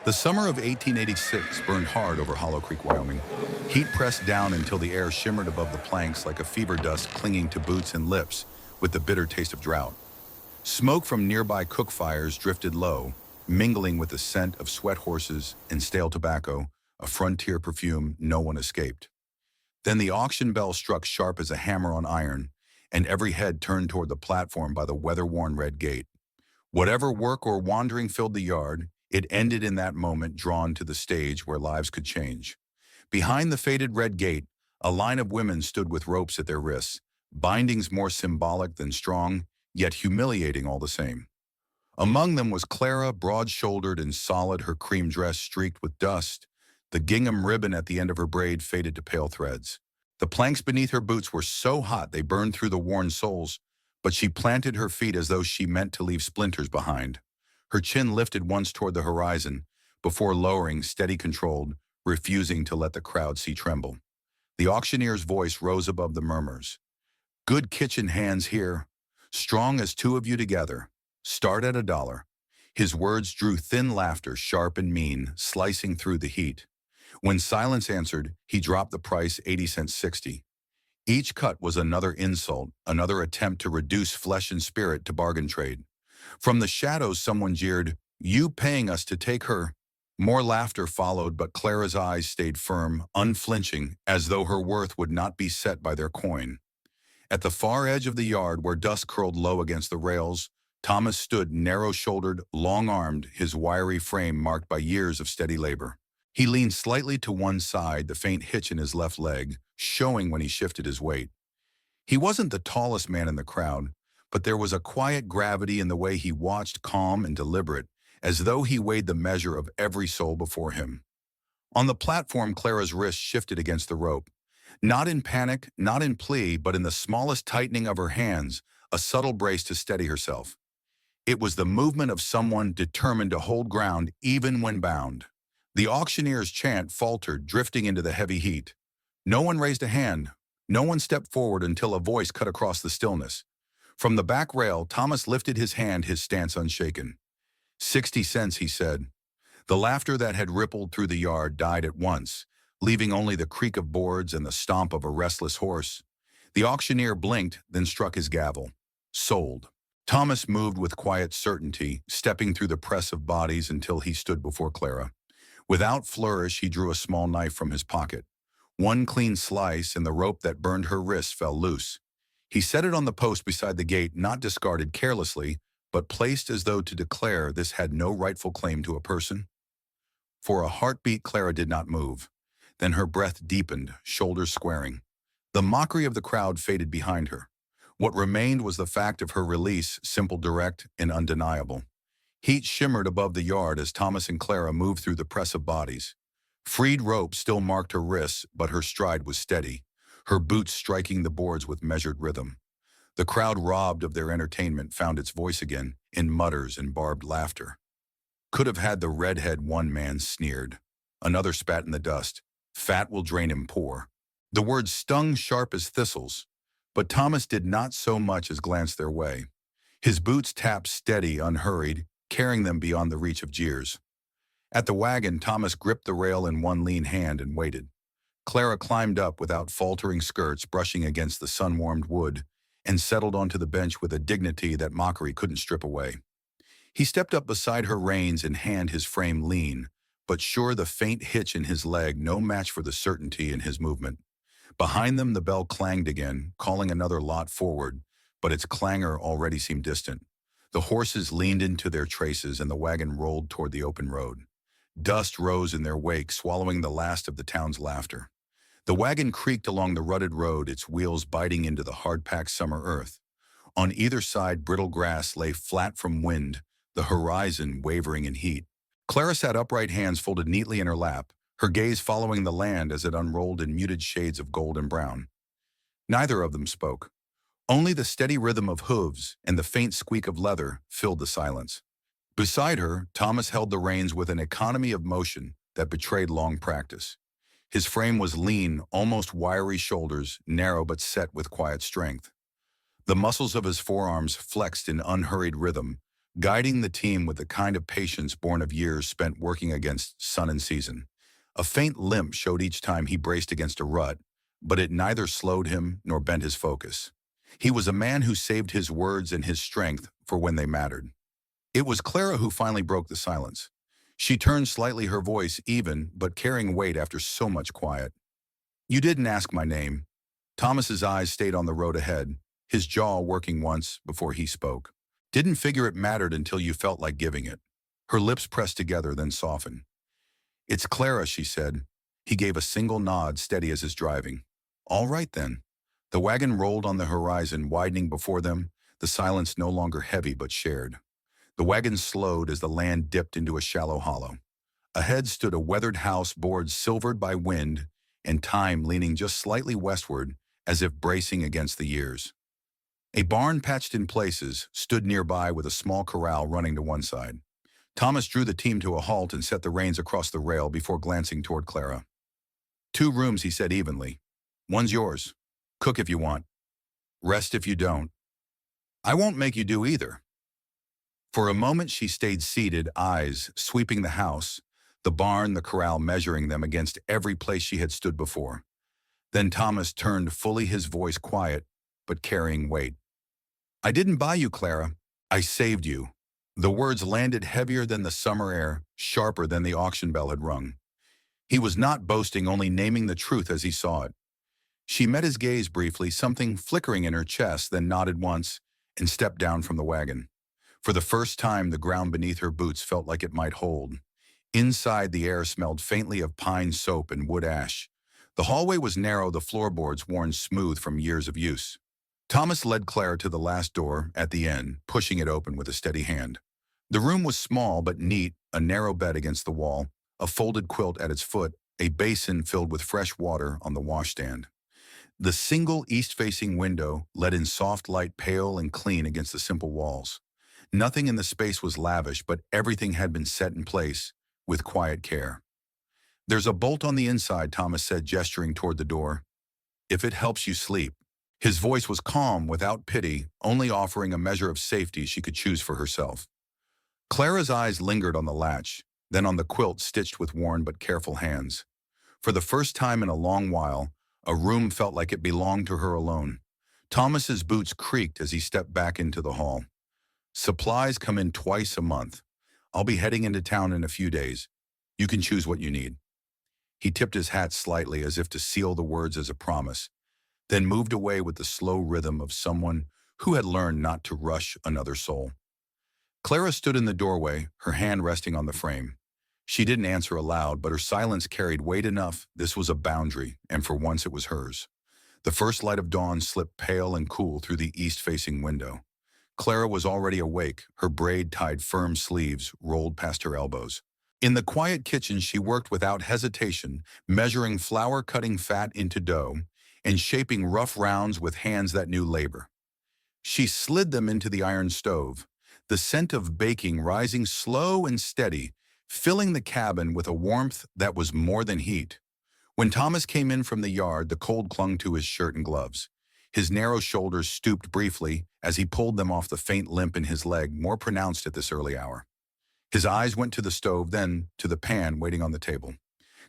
The summer of 1886 burned hard over Hollow Creek, Wyoming. Heat pressed down until the air shimmered above the planks like a fever dust clinging to boots and lips with the bitter taste of drought. Smoke from nearby cook fires drifted low, mingling with the scent of sweat horses and stale tobacco, a frontier perfume no one escaped. Then the auction bell struck sharp as a hammer on iron, and every head turned toward the platform by the weather-worn red gate. Whatever work or wandering filled the yard, it ended in that moment drawn to the stage where lives could change. Behind the faded red gate, a line of women stood with ropes at their wrists, bindings more symbolic than strong, yet humiliating all the same. Among them was Clara, broad-shouldered and solid, her cream dress streaked with dust. The gingham ribbon at the end of her braid faded to pale threads. The planks beneath her boots were so hot they burned through the worn soles, but she planted her feet as though she meant to leave splinters behind. Her chin lifted once toward the horizon, before lowering, steady controlled, refusing to let the crowd see tremble. The auctioneer's voice rose above the murmurs. "Good kitchen hands here. Strong as two of you together. Start at $1." His words drew thin laughter, sharp and mean, slicing through the heat. When silence answered, he dropped the price 80 cents 60. Each cut was another insult, another attempt to reduce flesh and spirit to bargain trade. From the shadows someone jeered, "You paying us to take her?" More laughter followed, but Clara's eyes stayed firm, unflinching, as though her worth would not be set by their coin. At the far edge of the yard, where dust curled low against the rails, Thomas stood narrow-shouldered, long-armed, his wiry frame marked by years of steady labor. He leaned slightly to one side, the faint hitch in his left leg, showing when he shifted his weight. He wasn't the tallest man in the crowd, but there was a quiet gravity in the way he watched, calm and deliberate, as though he weighed the measure of every soul before him. On the platform, Clara's wrist shifted against the rope. Not in panic, not in plea, but in the smallest tightening of her hands, a subtle brace to steady herself. It was the movement of someone determined to hold ground even when bound. The auctioneer's chant faltered, drifting into the heavy heat. No one raised a hand. No one stepped forward until a voice cut across the stillness. From the back rail, Thomas lifted his hand, his stance unshaken. 60 cents, he said. The laughter that had rippled through the yard died at once, leaving only the creak of boards and the stomp of a restless horse. The auctioneer blinked, then struck his gavel. Sold. Thomas moved with quiet certainty, stepping through the press of bodies until he stood before Clara. Without flourish, he drew a small knife from his pocket. One clean slice, and the rope that burned her wrist fell loose. He set it on the post beside the gate, not discarded carelessly, but placed as though to declare this had no rightful claim to a person. For a heartbeat, Clara did not move. Then her breath deepened, shoulders squaring. The mockery of the crowd faded behind her. What remained was the fact of her release, simple, direct, and undeniable. Heat shimmered above the yard as Thomas and Clara moved through the press of bodies. Freed rope still marked her wrists, but her stride was steady, her boots striking the boards with measured rhythm. The crowd, robbed of their entertainment, found its voice again, in mutters and barbed laughter. "Could have had the redhead," one man sneered. Another spat in the dust. "Fat will drain him poor." The words stung sharp as thistles, but Thomas did not so much as glance their way. His boots tapped steady, unhurried, carrying them beyond the reach of jeers. At the wagon, Thomas gripped the rail in one lean hand and waited. Clara climbed up without faltering, skirts brushing against the sun-warmed wood, and settled onto the bench with a dignity that mockery couldn't strip away. He stepped up beside her, reins in hand, his frame lean, but sure, the faint hitch in his leg no match for the certainty in his movement. Behind them, the bell clanged again, calling another lot forward, but its clangor already seemed distant. The horses leaned into their traces, and the wagon rolled toward the open road. Dust rose in their wake, swallowing the last of the town's laughter. The wagon creaked along the rutted road, its wheels biting into the hard-packed summer earth. On either side, brittle grass lay flat from wind, the horizon wavering in heat. Clara sat upright, hands folded neatly in her lap, her gaze following the land as it unrolled in muted shades of gold and brown. Neither of them spoke. Only the steady rhythm of hooves and the faint squeak of leather filled the silence. Beside her, Thomas held the reins with an economy of motion that betrayed long practice. His frame was lean, almost wiry, shoulders narrow but set with quiet strength. The muscles of his forearms flexed in unhurried rhythm, guiding the team with the kind of patience born of years spent working against sun and season. A faint limp showed each time he braced against a rut, but it neither slowed him nor bent his focus. He was a man who saved his words and his strength for when they mattered. It was Clara who finally broke the silence. She turned slightly, her voice even, but carrying weight after so much quiet. "You didn't ask my name." Thomas's eyes stayed on the road ahead, his jaw working once before he spoke. "Didn't figure it mattered until you felt like giving it." Her lips pressed together, then softened. "It's Clara," she said. He gave a single nod, steady as his driving. "All right, then." The wagon rolled on the horizon, widening before them, the silence no longer heavy but shared. The wagon slowed as the land dipped into a shallow hollow. Ahead stood a weathered house, boards silvered by wind, and time leaning just slightly westward, as if bracing against the years. A barn, patched in places, stood nearby with a small corral running to one side. Thomas drew the team to a halt and set the reins across the rail before glancing toward Clara. "2 rooms," he said evenly. "One's yours. Cook if you want. Rest if you don't. I won't make you do either." For a moment she stayed seated, eyes sweeping the house, the barn, the corral, measuring them against every place she had stood before. Then Thomas turned fully, his voice quiet, but carrying weight. "I didn't buy you, Clara. I saved you." The words landed heavier than the summer air, sharper than the auction bell had rung. He was not boasting, only naming the truth as he saw it. She met his gaze briefly, something flickering in her chest, then nodded once and stepped down from the wagon. For the first time, the ground beneath her boots felt like it might hold. Inside, the air smelled faintly of pine soap and wood ash. The hallway was narrow, the floorboards worn smooth from years of use. Thomas led Clara to the last door at the end, pushing it open with a steady hand. The room was small but neat, a narrow bed against the wall, a folded quilt at its foot, a basin filled with fresh water on the washstand. The single east-facing window let in soft light, pale and clean against the simple walls. Nothing in the space was lavish, but everything had been set in place with quiet care. "There's a bolt on the inside," Thomas said, gesturing toward the door. "If it helps you sleep." His voice was calm, without pity, only offering a measure of safety she could choose for herself. Clara's eyes lingered on the latch, then on the quilt stitched with worn but careful hands. For the first time in a long while, a room felt like it belonged to her alone. Thomas's boots creaked as he stepped back into the hall. "Supplies come in twice a month. I'll be heading into town in a few days. You can choose what you need." He tipped his hat slightly as if to seal the words as a promise, then moved away with the slow rhythm of someone who had learned not to rush another soul. Clara stood in the doorway, her hand resting on the frame. She didn't answer aloud, but her silence carried weight enough. This was a boundary, and for once it was hers. The first light of dawn slipped pale and cool through the east-facing window. Clara was already awake, her braid tied firm sleeves rolled past her elbows. In the quiet kitchen, she worked without hesitation, measuring flour, cutting fat into dough, and shaping rough rounds with hands that knew labor. She slid them into the iron stove, the scent of baking rising slow and steady, filling the cabin with a warmth that was more than heat. When Thomas came in from the yard, the cold clung to his shirt and gloves. His narrow shoulders stooped briefly as he pulled them off, the faint limp in his leg more pronounced at this early hour. His eyes went to the stove, then to the pan waiting on the table.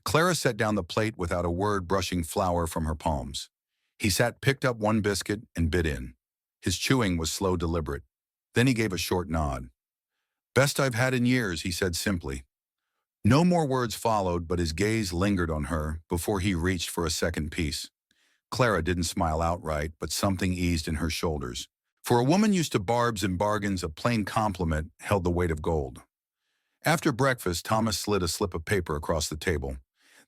Clara set down the plate without a word, brushing flour from her palms. He picked up one biscuit and bit in. His chewing was slow, deliberate. Then he gave a short nod. "Best I've had in years," he said simply. No more words followed, but his gaze lingered on her before he reached for a second piece. Clara didn't smile outright, but something eased in her shoulders. For a woman used to barbs and bargains, a plain compliment held the weight of gold. After breakfast, Thomas slid a slip of paper across the table.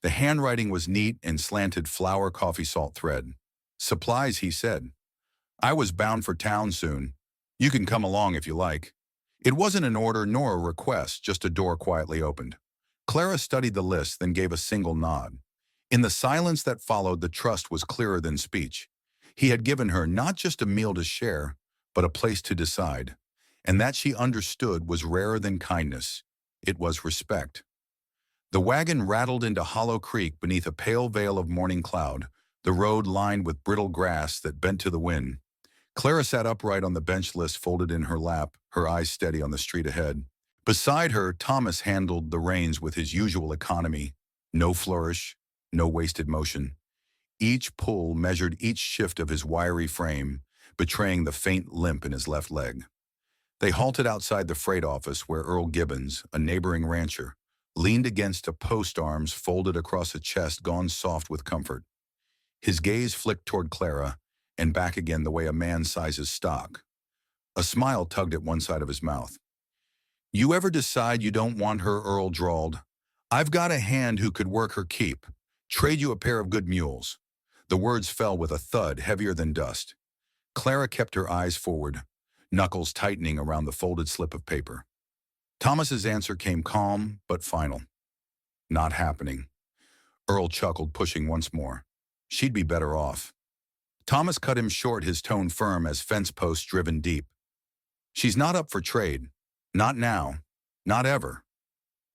The handwriting was neat and slanted, flour, coffee, salt, thread. "Supplies," he said. "I was bound for town soon. You can come along if you like." It wasn't an order nor a request, just a door quietly opened. Clara studied the list, then gave a single nod. In the silence that followed, the trust was clearer than speech. He had given her not just a meal to share, but a place to decide. And that, she understood, was rarer than kindness. It was respect. The wagon rattled into Hollow Creek beneath a pale veil of morning cloud, the road lined with brittle grass that bent to the wind. Clara sat upright on the bench list folded in her lap, her eyes steady on the street ahead. Beside her, Thomas handled the reins with his usual economy. No flourish, no wasted motion. Each pull measured each shift of his wiry frame, betraying the faint limp in his left leg. They halted outside the freight office where Earl Gibbons, a neighboring rancher, leaned against a post, arms folded across a chest gone soft with comfort. His gaze flicked toward Clara and back again the way a man sizes stock. A smile tugged at one side of his mouth. "You ever decide you don't want her?" Earl drawled. "I've got a hand who could work her keep. Trade you a pair of good mules." The words fell with a thud heavier than dust. Clara kept her eyes forward, knuckles tightening around the folded slip of paper. Thomas's answer came calm but final. "Not happening." Earl chuckled, pushing once more. "She'd be better off." Thomas cut him short, his tone firm as fence posts driven deep. "She's not up for trade. Not now. Not ever."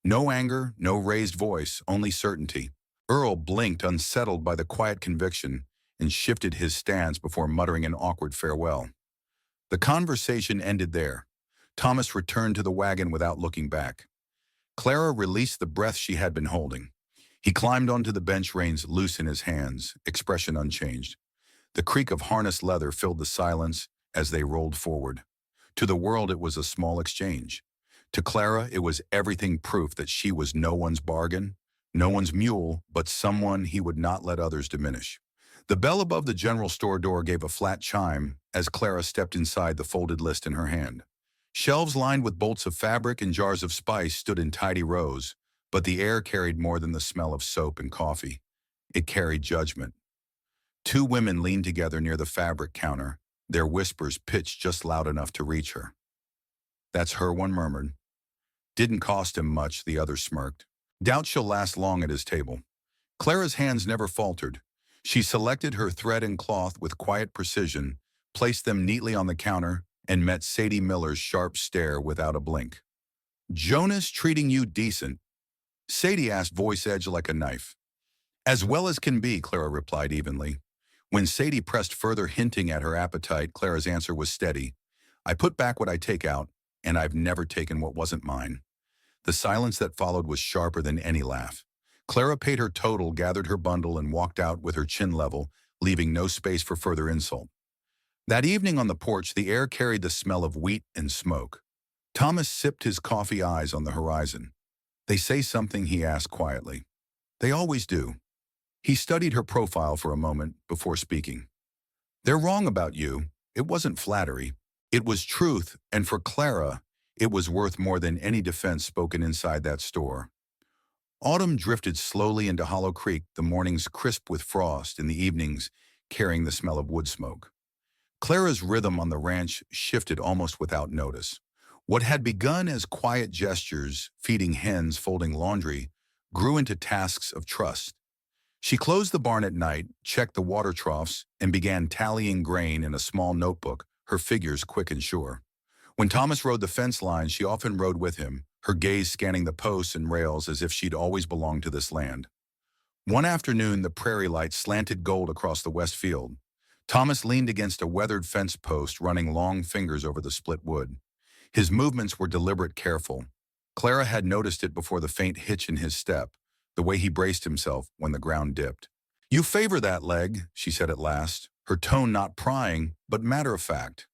No anger, no raised voice, only certainty. Earl blinked, unsettled by the quiet conviction, and shifted his stance before muttering an awkward farewell. The conversation ended there. Thomas returned to the wagon without looking back. Clara released the breath she had been holding. He climbed onto the bench, reins loose in his hands, expression unchanged. The creak of harness leather filled the silence as they rolled forward. To the world, it was a small exchange. To Clara, it was everything, proof that she was no one's bargain, no one's mule, but someone he would not let others diminish. The bell above the general store door gave a flat chime as Clara stepped inside, the folded list in her hand. Shelves lined with bolts of fabric and jars of spice stood in tidy rows, but the air carried more than the smell of soap and coffee. It carried judgment. Two women leaned together near the fabric counter, their whispers pitched just loud enough to reach her. "That's her," one murmured. "Didn't cost him much," the other smirked. "Doubt she'll last long at his table." Clara's hands never faltered. She selected her thread and cloth with quiet precision, placed them neatly on the counter, and met Sadie Miller's sharp stare without a blink. "Jonas treating you decent?" Sadie asked, voice edge like a knife. "As well as can be," Clara replied evenly. When Sadie pressed further, hinting at her appetite, Clara's answer was steady. "I put back what I take out, and I've never taken what wasn't mine." The silence that followed was sharper than any laugh. Clara paid her total, gathered her bundle, and walked out with her chin level, leaving no space for further insult. That evening on the porch, the air carried the smell of wheat and smoke. Thomas sipped his coffee, eyes on the horizon. "They say something?" he asked quietly. "They always do." He studied her profile for a moment before speaking. "They're wrong about you. It wasn't flattery. It was truth, and for Clara, it was worth more than any defense spoken inside that store." Autumn drifted slowly into Hollow Creek, the mornings crisp with frost, and the evenings carrying the smell of wood smoke. Clara's rhythm on the ranch shifted almost without notice. What had begun as quiet gestures, feeding hens, folding laundry, grew into tasks of trust. She closed the barn at night, checked the water troughs, and began tallying grain in a small notebook, her figures quick and sure. When Thomas rode the fence line, she often rode with him, her gaze scanning the posts and rails as if she'd always belonged to this land. One afternoon, the prairie light slanted gold across the west field. Thomas leaned against a weathered fence post, running long fingers over the split wood. His movements were deliberate, careful. Clara had noticed it before, the faint hitch in his step, the way he braced himself when the ground dipped. "You favor that leg," she said at last, her tone not prying, but matter of fact.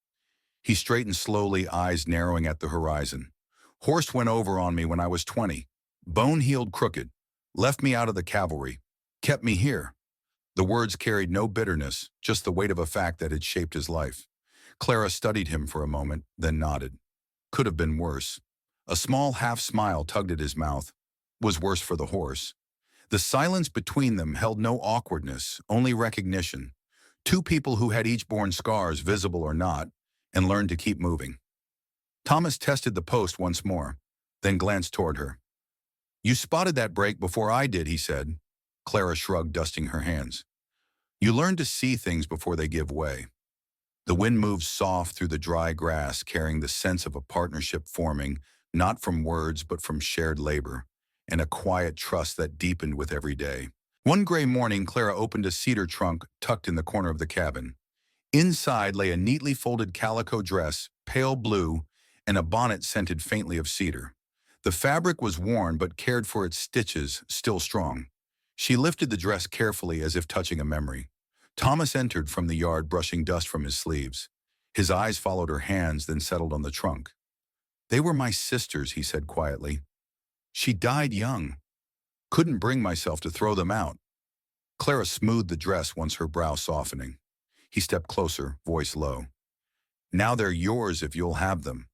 He straightened slowly, eyes narrowing at the horizon. "Horse went over on me when I was 20. Bone-heeled crooked. Left me out of the cavalry. Kept me here." The words carried no bitterness, just the weight of a fact that had shaped his life. Clara studied him for a moment, then nodded. Could have been worse. A small half-smile tugged at his mouth. Was worse for the horse. The silence between them held no awkwardness, only recognition. Two people who had each borne scars, visible or not, and learned to keep moving. Thomas tested the post once more, then glanced toward her. "You spotted that break before I did," he said. Clara shrugged, dusting her hands. "You learn to see things before they give way." The wind moved soft through the dry grass, carrying the sense of a partnership forming, not from words but from shared labor, and a quiet trust that deepened with every day. One gray morning, Clara opened a cedar trunk tucked in the corner of the cabin. Inside lay a neatly folded calico dress, pale blue, and a bonnet scented faintly of cedar. The fabric was worn but cared for, its stitches still strong. She lifted the dress carefully as if touching a memory. Thomas entered from the yard, brushing dust from his sleeves. His eyes followed her hands, then settled on the trunk. "They were my sisters," he said quietly. "She died young. Couldn't bring myself to throw them out." Clara smoothed the dress, once her brow softening. He stepped closer, voice low. "Now they're yours if you'll have them."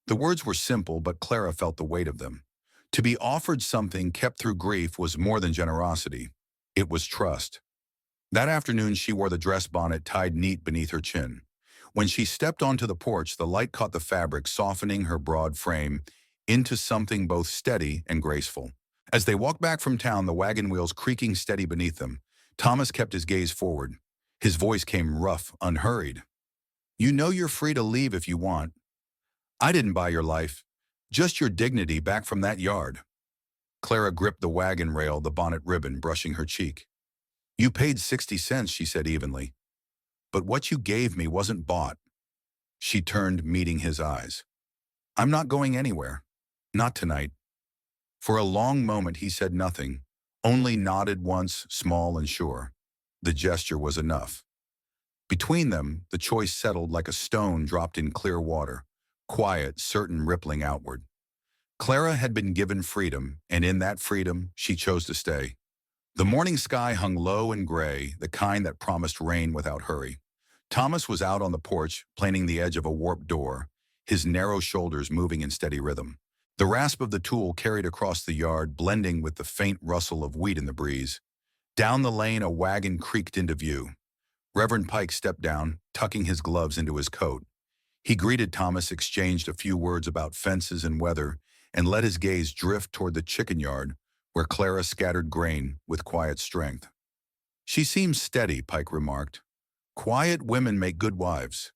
The words were simple, but Clara felt the weight of them. To be offered something kept through grief was more than generosity. It was trust. That afternoon she wore the dress bonnet tied neat beneath her chin. When she stepped onto the porch, the light caught the fabric, softening her broad frame into something both steady and graceful. As they walked back from town, the wagon wheels creaking steady beneath them, Thomas kept his gaze forward. His voice came rough, unhurried. "You know you're free to leave if you want. I didn't buy your life, just your dignity back from that yard." Clara gripped the wagon rail, the bonnet ribbon brushing her cheek. "You paid 60 cents, she said evenly. "But what you gave me wasn't bought." She turned, meeting his eyes. "I'm not going anywhere. Not tonight." For a long moment he said nothing, only nodded once, small and sure. The gesture was enough. Between them, the choice settled like a stone dropped in clear water, quiet, certain, rippling outward. Clara had been given freedom, and in that freedom, she chose to stay. The morning sky hung low and gray, the kind that promised rain without hurry. Thomas was out on the porch, planing the edge of a warped door, his narrow shoulders moving in steady rhythm. The rasp of the tool carried across the yard, blending with the faint rustle of wheat in the breeze. Down the lane, a wagon creaked into view. Reverend Pike stepped down, tucking his gloves into his coat. He greeted Thomas, exchanged a few words about fences and weather, and let his gaze drift toward the chicken yard, where Clara scattered grain with quiet strength. "She seems steady," Pike remarked. "Quiet women make good wives."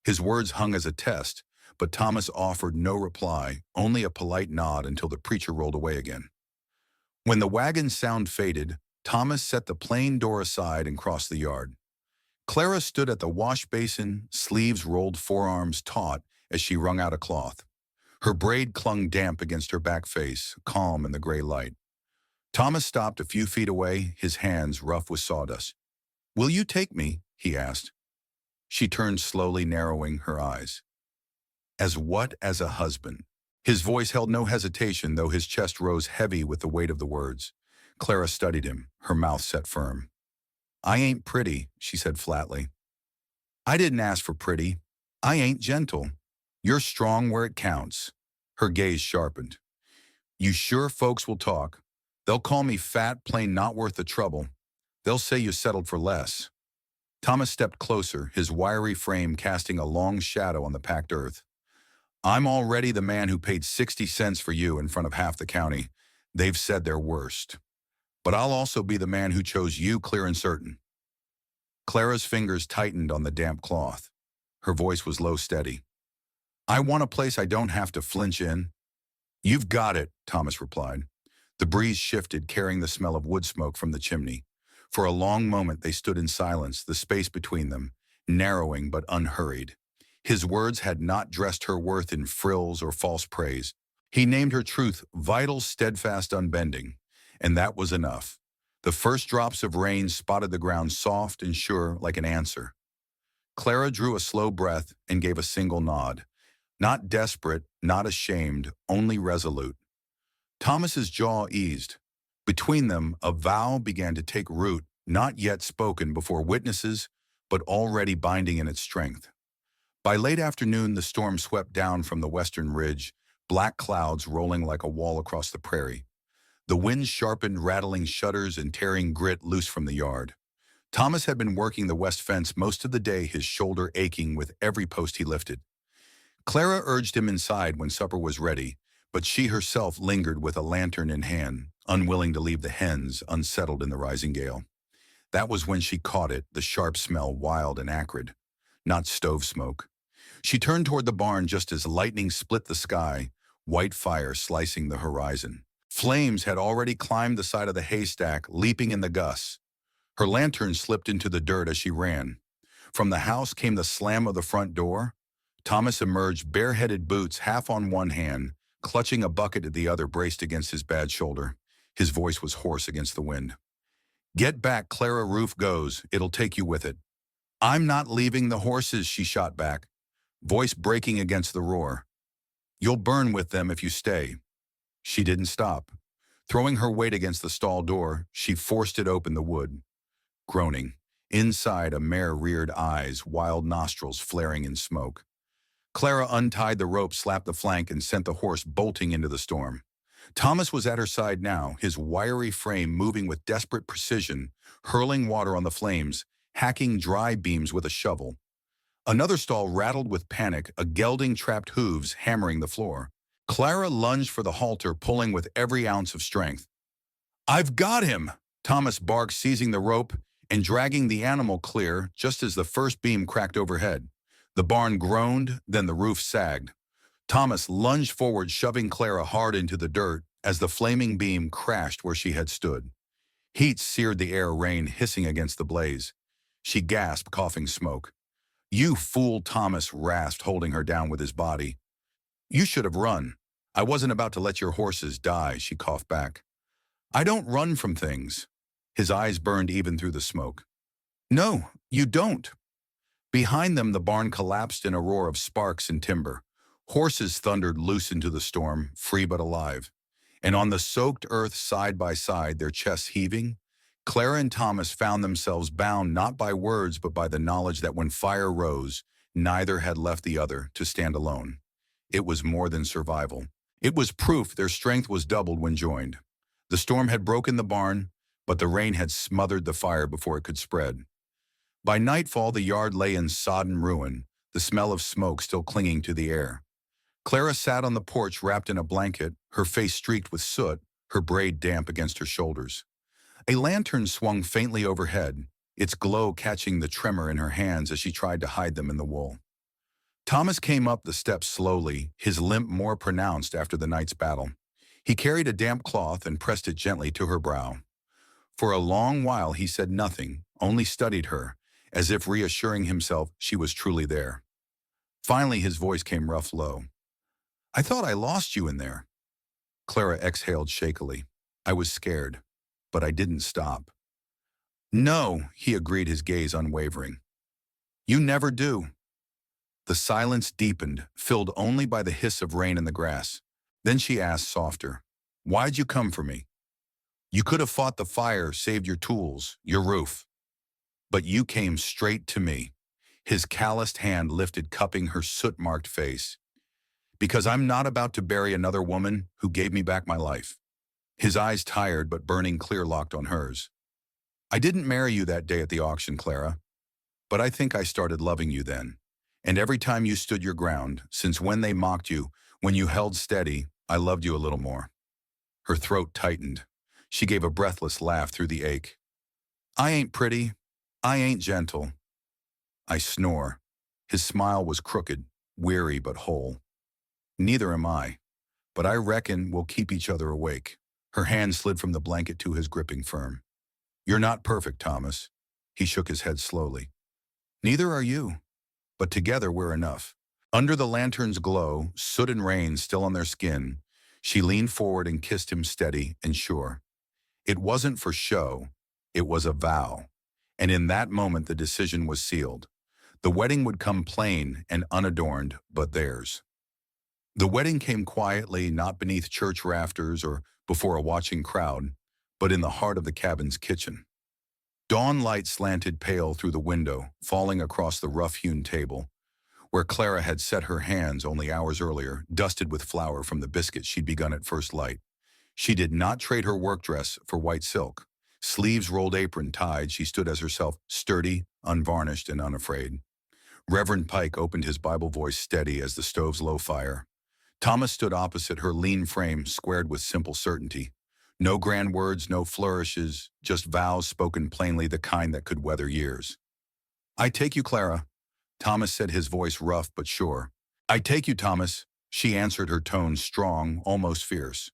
His words hung as a test, but Thomas offered no reply, only a polite nod until the preacher rolled away again. When the wagon's sound faded, Thomas set the plain door aside and crossed the yard. Clara stood at the wash basin, sleeves rolled, forearms taut as she wrung out a cloth. Her braid clung damp against her back face, calm in the gray light. Thomas stopped a few feet away, his hands rough with sawdust. "Will you take me?" he asked. She turned slowly, narrowing her eyes. "As what? As a husband?" His voice held no hesitation, though his chest rose heavy with the weight of the words. Clara studied him, her mouth set firm. "I ain't pretty," she said flatly. "I didn't ask for pretty. I ain't gentle. You're strong where it counts." Her gaze sharpened. "You sure folks will talk. They'll call me fat, plain not worth the trouble. They'll say you settled for less." Thomas stepped closer, his wiry frame casting a long shadow on the packed earth. "I'm already the man who paid 60 cents for you in front of half the county. They've said their worst. But I'll also be the man who chose you, clear and certain." Clara's fingers tightened on the damp cloth. Her voice was low, steady. "I want a place I don't have to flinch in." "You've got it," Thomas replied. The breeze shifted, carrying the smell of wood smoke from the chimney. For a long moment they stood in silence, the space between them, narrowing but unhurried. His words had not dressed her worth in frills or false praise. He named her truth, vital, steadfast, unbending. And that was enough. The first drops of rain spotted the ground, soft and sure, like an answer. Clara drew a slow breath and gave a single nod. Not desperate, not ashamed, only resolute. Thomas's jaw eased. Between them, a vow began to take root, not yet spoken before witnesses, but already binding in its strength. By late afternoon, the storm swept down from the western ridge, black clouds rolling like a wall across the prairie. The wind sharpened, rattling shutters and tearing grit loose from the yard. Thomas had been working the west fence most of the day, his shoulder aching with every post he lifted. Clara urged him inside when supper was ready, but she herself lingered with a lantern in hand, unwilling to leave the hens unsettled in the rising gale. That was when she caught it, the sharp smell, wild and acrid. Not stove smoke. She turned toward the barn just as lightning split the sky, white fire slicing the horizon. Flames had already climbed the side of the haystack, leaping in the gusts. Her lantern slipped into the dirt as she ran. From the house came the slam of the front door. Thomas emerged, bareheaded, boots half on one hand, clutching a bucket at the other, braced against his bad shoulder. His voice was hoarse against the wind. "Get back, Clara, roof goes. It'll take you with it." "I'm not leaving the horses," she shot back, voice breaking against the roar. "You'll burn with them if you stay." She didn't stop. Throwing her weight against the stall door, she forced it open the wood. Groaning. Inside, a mare reared eyes, wild nostrils flaring in smoke. Clara untied the rope, slapped the flank, and sent the horse bolting into the storm. Thomas was at her side now, his wiry frame moving with desperate precision, hurling water on the flames, hacking dry beams with a shovel. Another stall rattled with panic, a gelding trapped hooves hammering the floor. Clara lunged for the halter, pulling with every ounce of strength. "I've got him!" Thomas barked, seizing the rope and dragging the animal clear just as the first beam cracked overhead. The barn groaned, then the roof sagged. Thomas lunged forward, shoving Clara hard into the dirt as the flaming beam crashed where she had stood. Heat seared the air, rain hissing against the blaze. She gasped, coughing smoke. "You fool," Thomas rasped, holding her down with his body. "You should have run. I wasn't about to let your horses die," she coughed back. "I don't run from things." His eyes burned even through the smoke. "No, you don't." Behind them, the barn collapsed in a roar of sparks and timber. Horses thundered loose into the storm, free but alive. And on the soaked earth side by side, their chests heaving, Clara and Thomas found themselves bound not by words but by the knowledge that when fire rose, neither had left the other to stand alone. It was more than survival. It was proof their strength was doubled when joined. The storm had broken the barn, but the rain had smothered the fire before it could spread. By nightfall, the yard lay in sodden ruin, the smell of smoke still clinging to the air. Clara sat on the porch wrapped in a blanket, her face streaked with soot, her braid damp against her shoulders. A lantern swung faintly overhead, its glow catching the tremor in her hands as she tried to hide them in the wool. Thomas came up the steps slowly, his limp more pronounced after the night's battle. He carried a damp cloth and pressed it gently to her brow. For a long while he said nothing, only studied her, as if reassuring himself she was truly there. Finally his voice came rough low. "I thought I lost you in there." Clara exhaled shakily. "I was scared, but I didn't stop." "No," he agreed, his gaze unwavering. "You never do." The silence deepened, filled only by the hiss of rain in the grass. Then she asked, softer, "Why'd you come for me? You could have fought the fire, saved your tools, your roof. But you came straight to me." His calloused hand lifted, cupping her soot-marked face. "Because I'm not about to bury another woman who gave me back my life." His eyes, tired but burning clear, locked on hers. "I didn't marry you that day at the auction, Clara. But I think I started loving you then. And every time you stood your ground, since when they mocked you, when you held steady, I loved you a little more." Her throat tightened. She gave a breathless laugh through the ache. "I ain't pretty. I ain't gentle. I snore." His smile was crooked, weary but whole. "Neither am I. But I reckon we'll keep each other awake." Her hand slid from the blanket to his, gripping firm. "You're not perfect, Thomas." He shook his head slowly. "Neither are you. But together we're enough." Under the lantern's glow, soot and rain still on their skin, she leaned forward and kissed him steady and sure. It wasn't for show, it was a vow. And in that moment the decision was sealed. The wedding would come plain and unadorned, but theirs. The wedding came quietly, not beneath church rafters or before a watching crowd, but in the heart of the cabin's kitchen. Dawn light slanted pale through the window, falling across the rough-hewn table, where Clara had set her hands only hours earlier, dusted with flour from the biscuits she'd begun at first light. She did not trade her work dress for white silk. Sleeves rolled, apron tied, she stood as herself, sturdy, unvarnished, and unafraid. Reverend Pike opened his Bible, voice steady as the stove's low fire. Thomas stood opposite her, lean frame squared with simple certainty. No grand words, no flourishes, just vows spoken plainly, the kind that could weather years. "I take you, Clara," Thomas said, his voice rough but sure. "I take you, Thomas," she answered, her tone strong, almost fierce.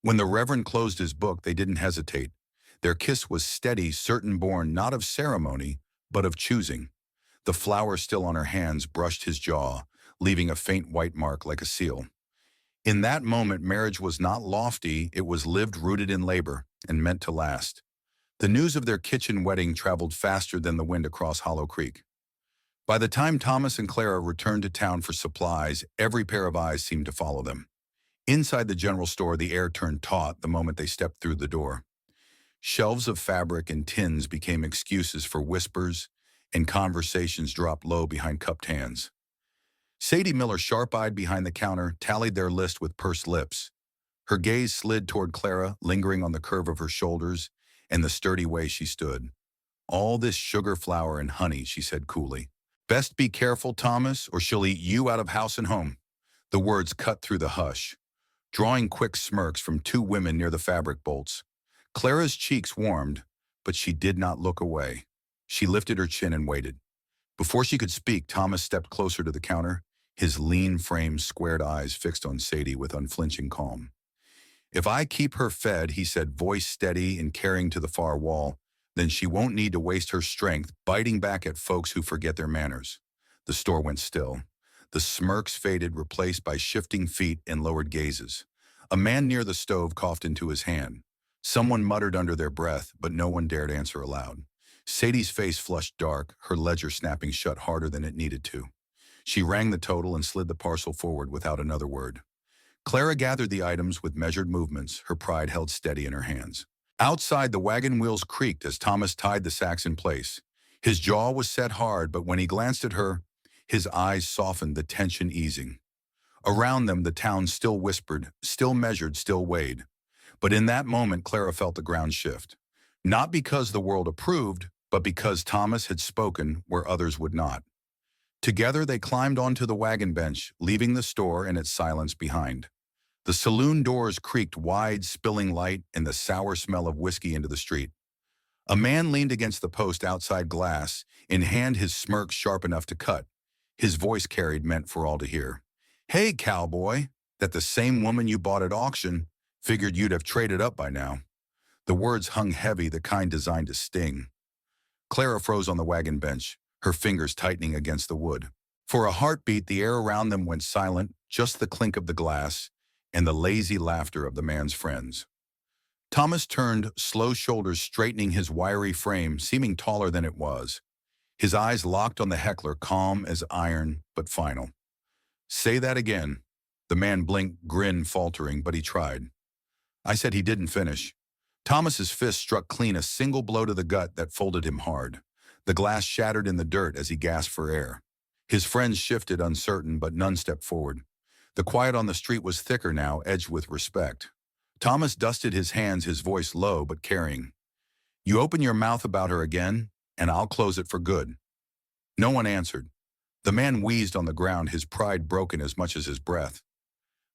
When the Reverend closed his book, they didn't hesitate. Their kiss was steady, certain, born not of ceremony, but of choosing. The flour still on her hands brushed his jaw, leaving a faint white mark like a seal. In that moment, marriage was not lofty, it was lived rooted in labor and meant to last. The news of their kitchen wedding traveled faster than the wind across Hollow Creek. By the time Thomas and Clara returned to town for supplies, every pair of eyes seemed to follow them. Inside the general store, the air turned taut the moment they stepped through the door. Shelves of fabric and tins became excuses for whispers, and conversations dropped low behind cupped hands. Sadie Miller, sharp-eyed behind the counter, tallied their list with pursed lips. Her gaze slid toward Clara, lingering on the curve of her shoulders and the sturdy way she stood. "All this sugar, flour, and honey," she said coolly. "Best be careful, Thomas, or she'll eat you out of house and home." The words cut through the hush, drawing quick smirks from two women near the fabric bolts. Clara's cheeks warmed, but she did not look away. She lifted her chin and waited. Before she could speak, Thomas stepped closer to the counter, his lean frame, squared eyes fixed on Sadie with unflinching calm. "If I keep her fed," he said, voice steady and carrying to the far wall, "then she won't need to waste her strength biting back at folks who forget their manners." The store went still. The smirks faded, replaced by shifting feet and lowered gazes. A man near the stove coughed into his hand. Someone muttered under their breath, but no one dared answer aloud. Sadie's face flushed dark, her ledger snapping shut harder than it needed to. She rang the total and slid the parcel forward without another word. Clara gathered the items with measured movements, her pride held steady in her hands. Outside, the wagon wheels creaked as Thomas tied the sacks in place. His jaw was set hard, but when he glanced at her, his eyes softened, the tension easing. Around them, the town still whispered, still measured, still weighed. But in that moment, Clara felt the ground shift. Not because the world approved, but because Thomas had spoken where others would not. Together, they climbed onto the wagon bench, leaving the store and its silence behind. The saloon doors creaked wide, spilling light and the sour smell of whiskey into the street. A man leaned against the post outside glass, in hand his smirk sharp enough to cut. His voice carried, meant for all to hear. "Hey, cowboy, that the same woman you bought at auction? Figured you'd have traded up by now." The words hung heavy, the kind designed to sting. Clara froze on the wagon bench, her fingers tightening against the wood. For a heartbeat, the air around them went silent, just the clink of the glass and the lazy laughter of the man's friends. Thomas turned, slow shoulders straightening his wiry frame, seeming taller than it was. His eyes locked on the heckler, calm as iron, but final. "Say that again." The man blinked, grin faltering, but he tried. "I said," he didn't finish. Thomas's fist struck clean, a single blow to the gut that folded him hard. The glass shattered in the dirt as he gasped for air. His friends shifted, uncertain, but none stepped forward. The quiet on the street was thicker now, edged with respect. Thomas dusted his hands, his voice low but caring. "You open your mouth about her again, and I'll close it for good." No one answered. The man wheezed on the ground, his pride broken as much as his breath.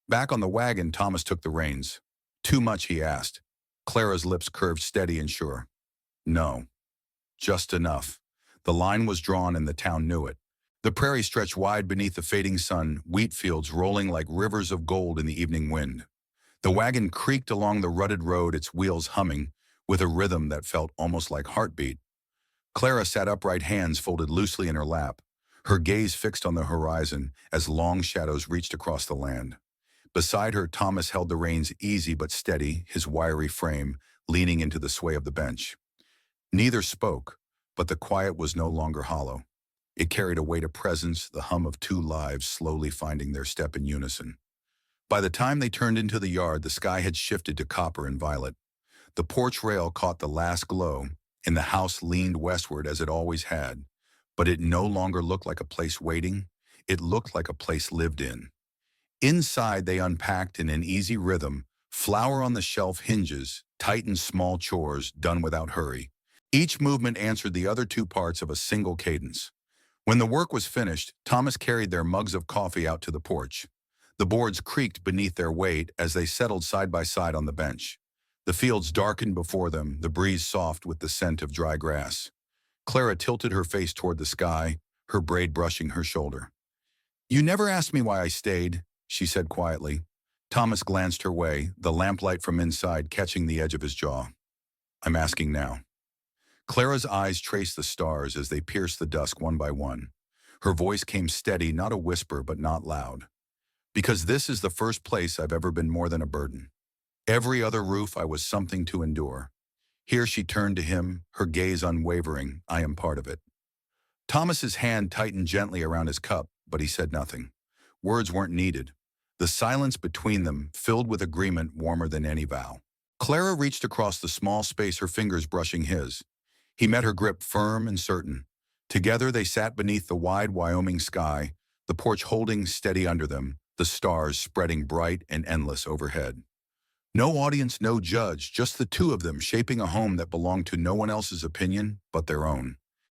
Back on the wagon, Thomas took the reins. "Too much?" he asked. Clara's lips curved, steady and sure. "No. Just enough." The line was drawn and the town knew it. The prairie stretched wide beneath the fading sun, wheat fields rolling like rivers of gold in the evening wind. The wagon creaked along the rutted road, its wheels humming, with a rhythm that felt almost like heartbeat. Clara sat upright, hands folded loosely in her lap, her gaze fixed on the horizon as long shadows reached across the land. Beside her, Thomas held the reins, easy but steady, his wiry frame leaning into the sway of the bench. Neither spoke, but the quiet was no longer hollow. It carried a weight of presence, the hum of two lives slowly finding their step in unison. By the time they turned into the yard, the sky had shifted to copper and violet. The porch rail caught the last glow, and the house leaned westward as it always had. But it no longer looked like a place waiting. It looked like a place lived in. Inside, they unpacked in an easy rhythm, flour on the shelf hinges, tightened small chores done without hurry. Each movement answered the other two parts of a single cadence. When the work was finished, Thomas carried their mugs of coffee out to the porch. The boards creaked beneath their weight as they settled side by side on the bench. The fields darkened before them, the breeze soft with the scent of dry grass. Clara tilted her face toward the sky, her braid brushing her shoulder. "You never asked me why I stayed," she said quietly. Thomas glanced her way, the lamplight from inside catching the edge of his jaw. "I'm asking now." Clara's eyes traced the stars as they pierced the dusk one by one. Her voice came steady, not a whisper, but not loud. Because this is the first place I've ever been more than a burden. Every other roof I was something to endure. Here she turned to him, her gaze unwavering. I am part of it. Thomas's hand tightened gently around his cup, but he said nothing. Words weren't needed. The silence between them filled with agreement warmer than any vow. Clara reached across the small space, her fingers brushing his. He met her grip firm and certain. Together they sat beneath the wide Wyoming sky, the porch holding steady under them, the stars spreading bright and endless overhead. No audience, no judge, just the two of them shaping a home that belonged to no one else's opinion but their own.